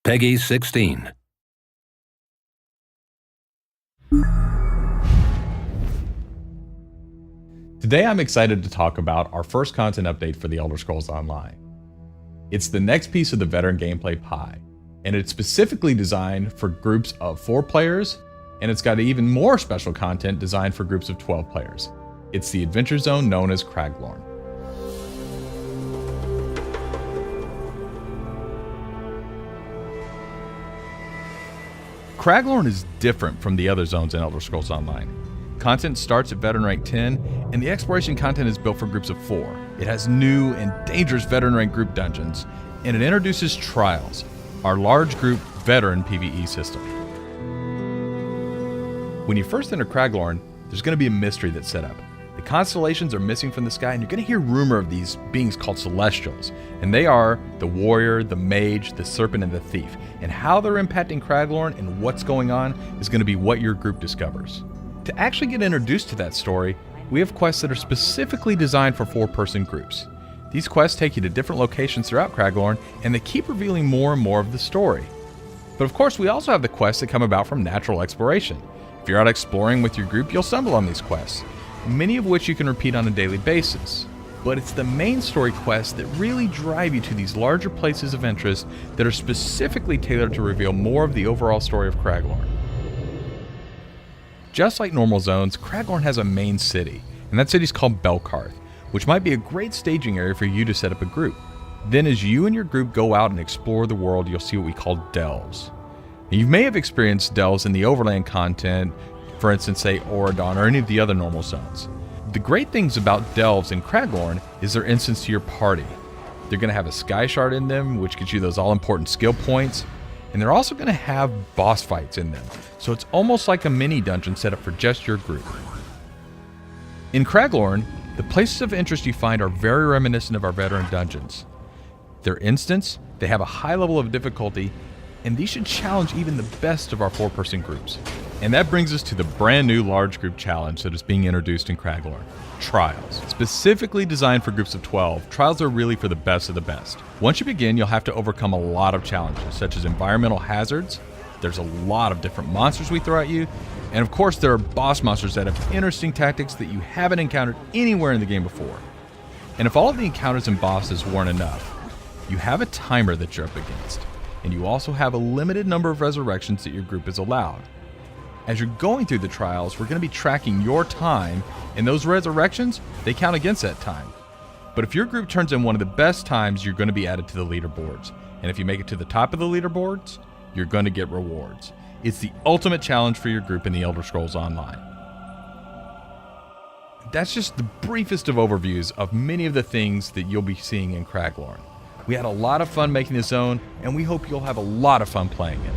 Peggy 16. Today I'm excited to talk about our first content update for the Elder Scrolls Online. It's the next piece of the veteran gameplay pie, and it's specifically designed for groups of 4 players, and it's got even more special content designed for groups of 12 players. It's the adventure zone known as Craglorn. Craglorn is different from the other zones in Elder Scrolls Online. Content starts at veteran rank 10, and the exploration content is built for groups of 4. It has new and dangerous veteran rank group dungeons, and it introduces Trials, our large group veteran PvE system. When you first enter Craglorn, there's going to be a mystery that's set up. The constellations are missing from the sky, and you're going to hear rumor of these beings called Celestials, and they are the warrior, the mage, the serpent, and the thief. And how they're impacting Craglorn and what's going on is going to be what your group discovers. To actually get introduced to that story, we have quests that are specifically designed for 4-person groups. These quests take you to different locations throughout Craglorn, and they keep revealing more and more of the story. But of course, we also have the quests that come about from natural exploration. If you're out exploring with your group, you'll stumble on these quests, many of which you can repeat on a daily basis. But it's the main story quests that really drive you to these larger places of interest that are specifically tailored to reveal more of the overall story of Craglorn. Just like normal zones, Craglorn has a main city, and that city's called Belkarth, which might be a great staging area for you to set up a group. Then as you and your group go out and explore the world, you'll see what we call delves. Now, you may have experienced delves in the overland content, for instance, say Auradon or any of the other normal zones. The great things about delves in Craglorn is they're instants to your party. They're going to have a sky shard in them, which gives you those all-important skill points, and they're also going to have boss fights in them, so it's almost like a mini dungeon set up for just your group. In Craglorn, the places of interest you find are very reminiscent of our veteran dungeons. They're instants, they have a high level of difficulty, and these should challenge even the best of our 4-person groups. And that brings us to the brand new large group challenge that is being introduced in Craglorn, Trials. Specifically designed for groups of 12, Trials are really for the best of the best. Once you begin, you'll have to overcome a lot of challenges, such as environmental hazards. There's a lot of different monsters we throw at you, and of course there are boss monsters that have interesting tactics that you haven't encountered anywhere in the game before. And if all of the encounters and bosses weren't enough, you have a timer that you're up against, and you also have a limited number of resurrections that your group is allowed. As you're going through the trials, we're going to be tracking your time, and those resurrections, they count against that time. But if your group turns in one of the best times, you're going to be added to the leaderboards. And if you make it to the top of the leaderboards, you're going to get rewards. It's the ultimate challenge for your group in the Elder Scrolls Online. That's just the briefest of overviews of many of the things that you'll be seeing in Craglorn. We had a lot of fun making this zone, and we hope you'll have a lot of fun playing it.